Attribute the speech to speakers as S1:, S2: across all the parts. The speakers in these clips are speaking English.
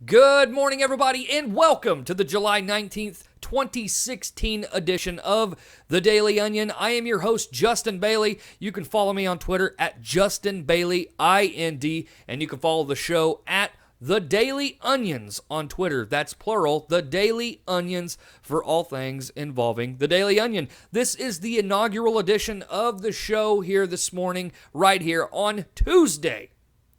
S1: Good morning, everybody, and welcome to the July 19th, 2016 edition of The Daily Onion. I am your host, Justin Bailey. You can follow me on Twitter at JustinBaileyIND, and you can follow the show at The Daily Onions on Twitter. That's plural, The Daily Onions, for all things involving The Daily Onion. This is the inaugural edition of the show here this morning, right here on Tuesday,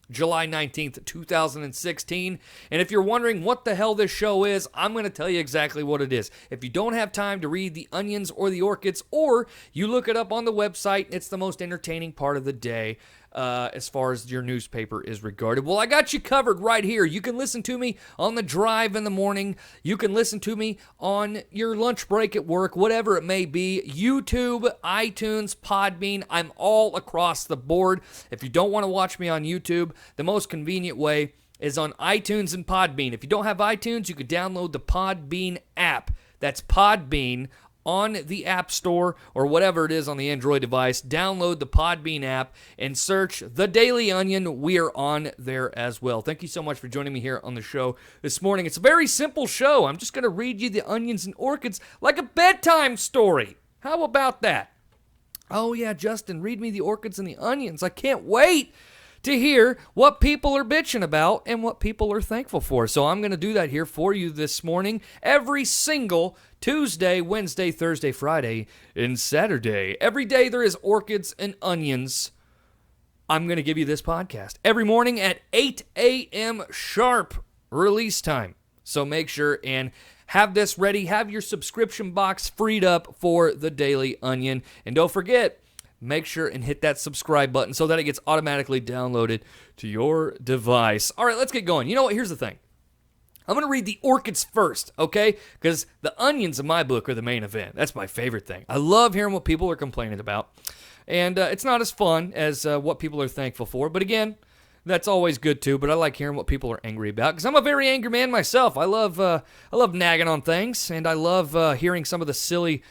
S1: July 19th, 2016. And if you're wondering what the hell this show is, I'm going to tell you exactly what it is. If you don't have time to read the Onions or the Orchids, or you look it up on the website, it's the most entertaining part of the day as far as your newspaper is regarded. Well, I got you covered right here. You can listen to me on the drive in the morning. You can listen to me on your lunch break at work, whatever it may be. YouTube, iTunes, Podbean, I'm all across the board. If you don't want to watch me on YouTube, the most convenient way is on iTunes and Podbean. If you don't have iTunes, you can download the Podbean app. That's Podbean on the App Store or whatever it is on the Android device. Download the Podbean app and search The Daily Onion. We are on there as well. Thank you so much for joining me here on the show this morning. It's a very simple show. I'm just going to read you the Onions and Orchids like a bedtime story. How about that? Oh yeah, Justin, read me the Orchids and the Onions. I can't wait to hear what people are bitching about and what people are thankful for. So I'm going to do that here for you this morning, every single Tuesday, Wednesday, Thursday, Friday, and Saturday. Every day there is Orchids and Onions. I'm going to give you this podcast every morning at 8 a.m. sharp release time. So make sure and have this ready. Have your subscription box freed up for the Daily Onion. And don't forget, make sure and hit that subscribe button so that it gets automatically downloaded to your device. All right, let's get going. You know what? Here's the thing. I'm going to read the Orchids first, okay? Because the Onions in my book are the main event. That's my favorite thing. I love hearing what people are complaining about. And it's not as fun as what people are thankful for. But again, that's always good too. But I like hearing what people are angry about because I'm a very angry man myself. I love nagging on things, and I love hearing some of the silly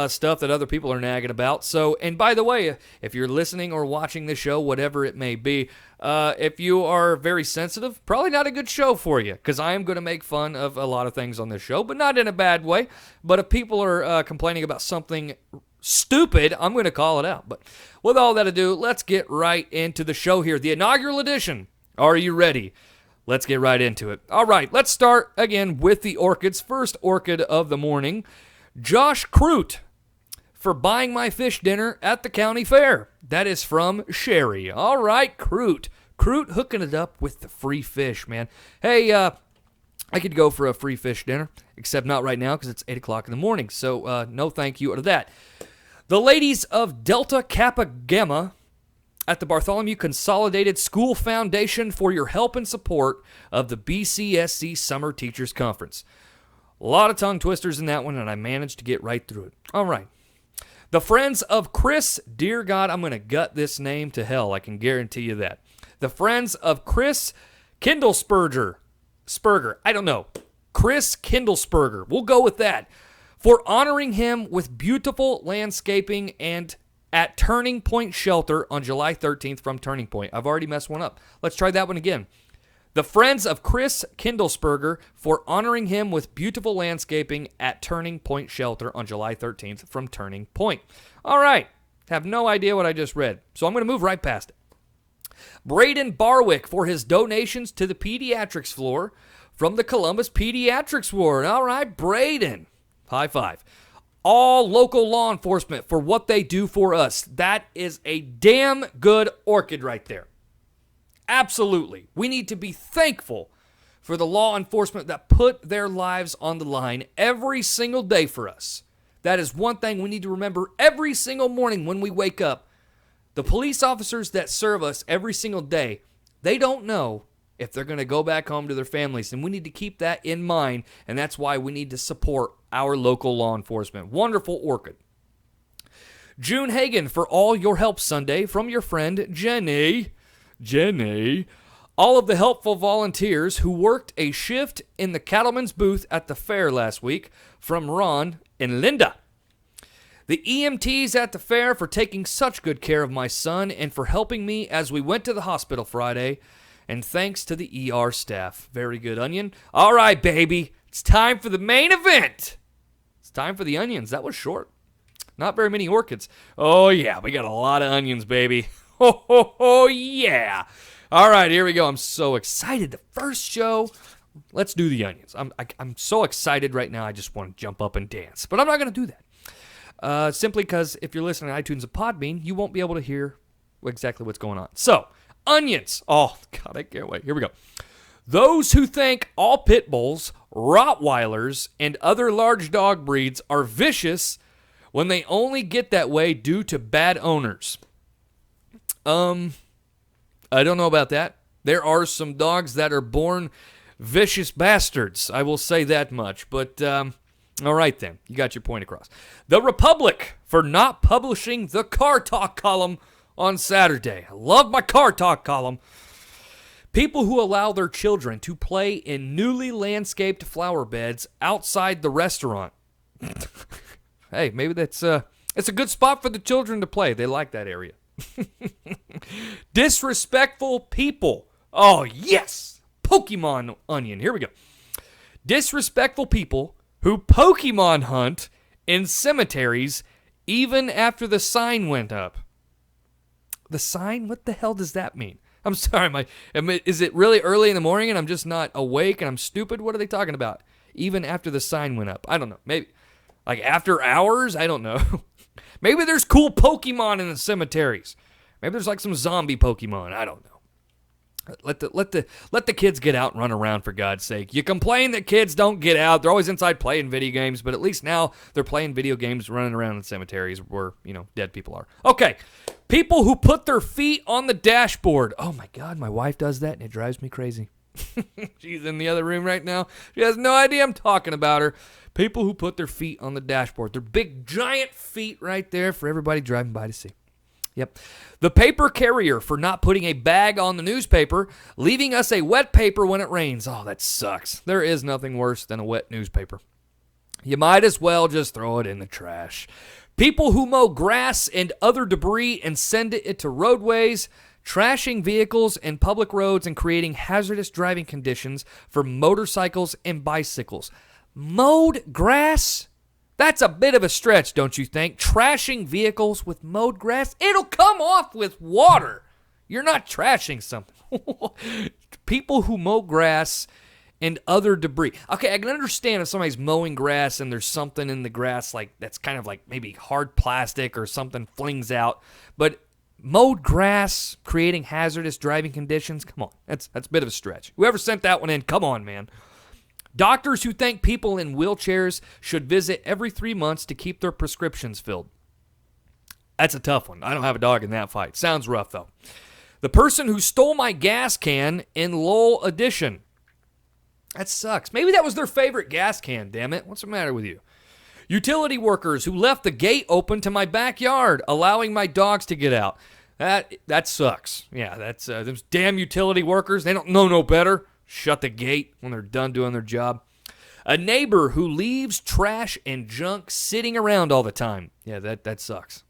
S1: stuff that other people are nagging about. So, and by the way, if you're listening or watching this show, whatever it may be, if you are very sensitive, probably not a good show for you, because I am going to make fun of a lot of things on this show, but not in a bad way. But if people are complaining about something stupid, I'm going to call it out. But with all that ado, let's get right into the show here, the inaugural edition. Are you ready? Let's get right into it. All right, let's start again with the Orchids. First Orchid of the morning, Josh Crute, for buying my fish dinner at the county fair. That is from Sherry. All right, Crute. Crute hooking it up with the free fish, man. Hey, I could go for a free fish dinner, except not right now because it's 8 o'clock in the morning. So no thank you to that. The ladies of Delta Kappa Gamma at the Bartholomew Consolidated School Foundation for your help and support of the BCSC Summer Teachers Conference. A lot of tongue twisters in that one, and I managed to get right through it. All right. The Friends of Chris, dear God, I'm going to gut this name to hell. I can guarantee you that. The Friends of Chris Kindlesperger. I don't know. Chris Kindlesperger. We'll go with that. For honoring him with beautiful landscaping and at Turning Point Shelter on July 13th from Turning Point. I've already messed one up. Let's try that one again. The Friends of Chris Kindlesperger for honoring him with beautiful landscaping at Turning Point Shelter on July 13th from Turning Point. All right. Have no idea what I just read, so I'm going to move right past it. Braden Barwick for his donations to the pediatrics floor from the Columbus Pediatrics Ward. All right, Braden. High five. All local law enforcement for what they do for us. That is a damn good orchid right there. Absolutely. We need to be thankful for the law enforcement that put their lives on the line every single day for us. That is one thing we need to remember every single morning when we wake up. The police officers that serve us every single day, they don't know if they're going to go back home to their families, and we need to keep that in mind, and that's why we need to support our local law enforcement. Wonderful orchid. June Hagan for all your help Sunday from your friend Jenny. All of the helpful volunteers who worked a shift in the cattleman's booth at the fair last week from Ron and Linda. The EMTs at the fair for taking such good care of my son and for helping me as we went to the hospital Friday. And thanks to the ER staff. Very good, Onion. All right, baby. It's time for the main event. It's time for the onions. That was short. Not very many orchids. Oh, yeah. We got a lot of onions, baby. Oh, yeah. All right, here we go. I'm so excited. The first show. Let's do the onions. I'm so excited right now. I just want to jump up and dance. But I'm not going to do that. Simply because if you're listening to iTunes and Podbean, you won't be able to hear exactly what's going on. So, onions. Oh, God, I can't wait. Here we go. Those who think all pit bulls, Rottweilers, and other large dog breeds are vicious when they only get that way due to bad owners. I don't know about that. There are some dogs that are born vicious bastards. I will say that much. But, all right then. You got your point across. The Republic for not publishing the Car Talk column on Saturday. I love my Car Talk column. People who allow their children to play in newly landscaped flower beds outside the restaurant. Hey, maybe it's a good spot for the children to play. They like that area. Disrespectful people. Oh, yes. Pokemon onion. Here we go. Disrespectful people who Pokemon hunt in cemeteries even after the sign went up. The sign? What the hell does that mean? I'm sorry, is it really early in the morning and I'm just not awake and I'm stupid? What are they talking about? Even after the sign went up. I don't know. Maybe, like after hours? I don't know. Maybe there's cool Pokemon in the cemeteries. Maybe there's like some zombie Pokemon. I don't know. Let the kids get out and run around, for God's sake. You complain that kids don't get out. They're always inside playing video games, but at least now they're playing video games running around in cemeteries where, dead people are. Okay. People who put their feet on the dashboard. Oh, my God. My wife does that, and it drives me crazy. She's in the other room right now. She has no idea I'm talking about her. People who put their feet on the dashboard. They're big, giant feet right there for everybody driving by to see. Yep. The paper carrier for not putting a bag on the newspaper, leaving us a wet paper when it rains. Oh, that sucks. There is nothing worse than a wet newspaper. You might as well just throw it in the trash. People who mow grass and other debris and send it into roadways, trashing vehicles and public roads and creating hazardous driving conditions for motorcycles and bicycles. Mowed grass? That's a bit of a stretch, don't you think? Trashing vehicles with mowed grass? It'll come off with water. You're not trashing something. People who mow grass and other debris. Okay, I can understand if somebody's mowing grass and there's something in the grass like that's kind of like maybe hard plastic or something flings out. But mowed grass creating hazardous driving conditions? Come on, that's a bit of a stretch. Whoever sent that one in, come on, man. Doctors who think people in wheelchairs should visit every 3 months to keep their prescriptions filled. That's a tough one. I don't have a dog in that fight. Sounds rough, though. The person who stole my gas can in Lowell Edition. That sucks. Maybe that was their favorite gas can, damn it. What's the matter with you? Utility workers who left the gate open to my backyard, allowing my dogs to get out. That sucks. Yeah, that's those damn utility workers. They don't know no better. Shut the gate when they're done doing their job. A neighbor who leaves trash and junk sitting around all the time. Yeah, that sucks.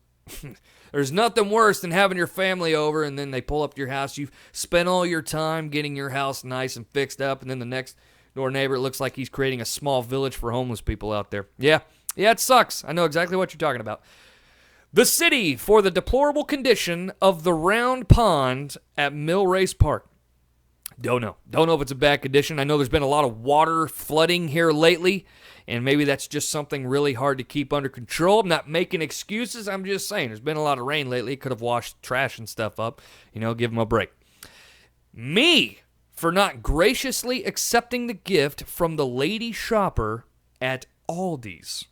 S1: There's nothing worse than having your family over and then they pull up to your house. You've spent all your time getting your house nice and fixed up, and then the next door neighbor looks like he's creating a small village for homeless people out there. Yeah, it sucks. I know exactly what you're talking about. The city for the deplorable condition of the round pond at Mill Race Park. Don't know if it's a bad condition. I know there's been a lot of water flooding here lately, and maybe that's just something really hard to keep under control. I'm not making excuses. I'm just saying there's been a lot of rain lately. It could have washed trash and stuff up. Give them a break. Me for not graciously accepting the gift from the lady shopper at Aldi's.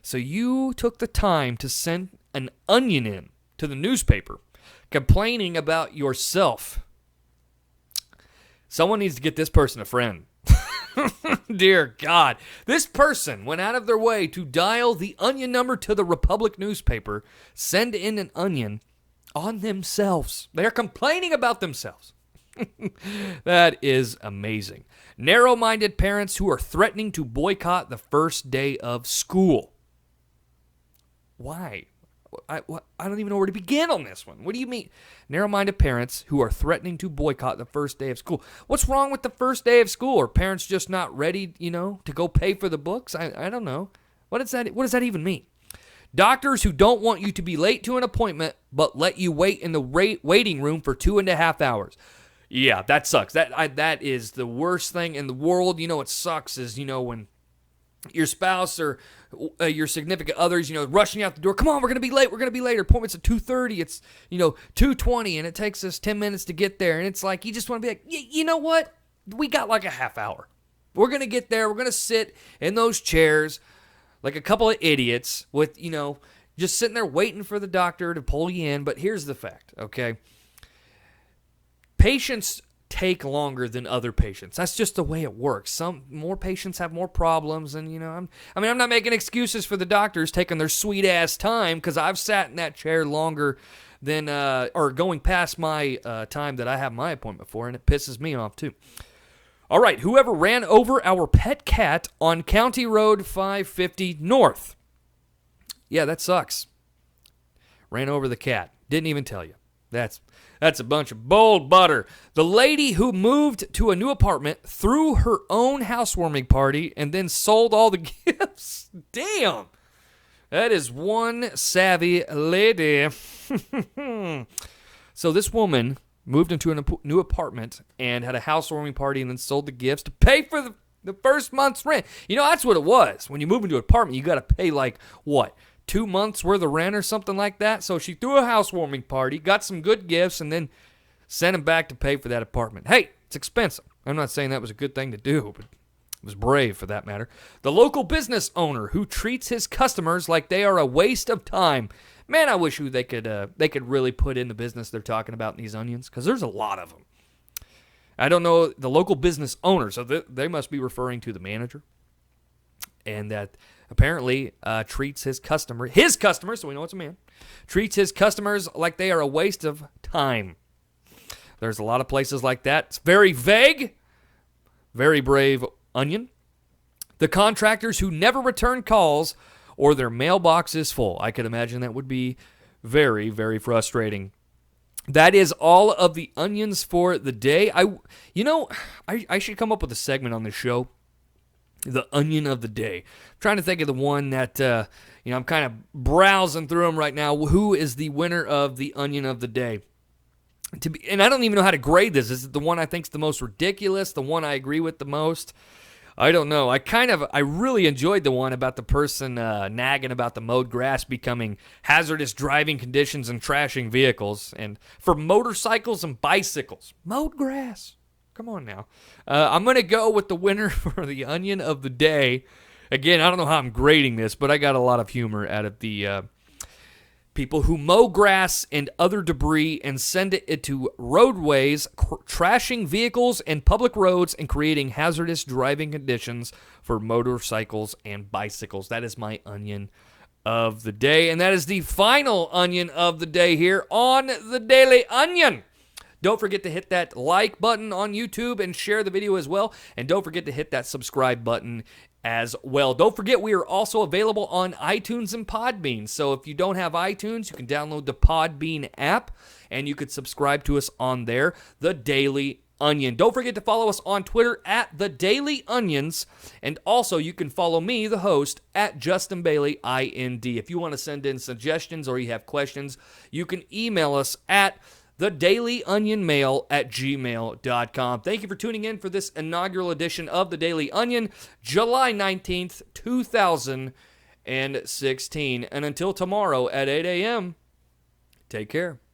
S1: So you took the time to send an onion in to the newspaper complaining about yourself. Someone needs to get this person a friend. Dear God. This person went out of their way to dial the onion number to the Republic newspaper, send in an onion on themselves. They're complaining about themselves. That is amazing. Narrow-minded parents who are threatening to boycott the first day of school. Why? I don't even know where to begin on this one. What do you mean? Narrow-minded parents who are threatening to boycott the first day of school. What's wrong with the first day of school? Are parents just not ready, to go pay for the books? I don't know. What does that even mean? Doctors who don't want you to be late to an appointment but let you wait in the waiting room for 2.5 hours. Yeah, that sucks. That is the worst thing in the world. What sucks is, when your spouse or your significant others, rushing out the door. Come on, we're going to be late. We're going to be late. Our appointment's at 2:30. It's, 2:20, and it takes us 10 minutes to get there. And it's like, you just want to be like, you know what? We got like a half hour. We're going to get there. We're going to sit in those chairs like a couple of idiots with, just sitting there waiting for the doctor to pull you in. But here's the fact, okay? Patients take longer than other patients. That's just the way it works. Some more patients have more problems, and I'm not making excuses for the doctors taking their sweet ass time, because I've sat in that chair longer than or going past my time that I have my appointment for, and it pisses me off too. All right, whoever ran over our pet cat on County Road 550 North. Yeah, that sucks. Ran over the cat. Didn't even tell you. That's a bunch of bold butter. The lady who moved to a new apartment threw her own housewarming party and then sold all the gifts. Damn. That is one savvy lady. So this woman moved into a new apartment and had a housewarming party and then sold the gifts to pay for the first month's rent. That's what it was. When you move into an apartment, you got to pay 2 months worth of rent or something like that. So she threw a housewarming party, got some good gifts, and then sent him back to pay for that apartment. Hey, it's expensive. I'm not saying that was a good thing to do, but it was brave for that matter. The local business owner who treats his customers like they are a waste of time. Man, I wish they could really put in the business they're talking about in these onions, because there's a lot of them. I don't know the local business owner, so they must be referring to the manager, and that apparently treats his customers, so we know it's a man, treats his customers like they are a waste of time. There's a lot of places like that. It's very vague, very brave onion. The contractors who never return calls or their mailbox is full. I can imagine that would be very, very frustrating. That is all of the onions for the day. I should come up with a segment on this show. The onion of the day. I'm trying to think of the one that, I'm kind of browsing through them right now. Who is the winner of the onion of the day? And I don't even know how to grade this. Is it the one I think is the most ridiculous? The one I agree with the most? I don't know. I really enjoyed the one about the person nagging about the mowed grass becoming hazardous driving conditions and trashing vehicles. And for motorcycles and bicycles. Mowed grass. Come on now. I'm going to go with the winner for the onion of the day. Again, I don't know how I'm grading this, but I got a lot of humor out of the people who mow grass and other debris and send it into roadways, trashing vehicles and public roads and creating hazardous driving conditions for motorcycles and bicycles. That is my onion of the day, and that is the final onion of the day here on the Daily Onion. Don't forget to hit that like button on YouTube and share the video as well. And don't forget to hit that subscribe button as well. Don't forget we are also available on iTunes and Podbean. So if you don't have iTunes, you can download the Podbean app and you could subscribe to us on there, The Daily Onion. Don't forget to follow us on Twitter at The Daily Onions. And also you can follow me, the host, at Justin Bailey, IND. If you want to send in suggestions or you have questions, you can email us at thedailyonionmail@gmail.com. Thank you for tuning in for this inaugural edition of The Daily Onion, July 19th, 2016. And until tomorrow at 8 a.m., take care.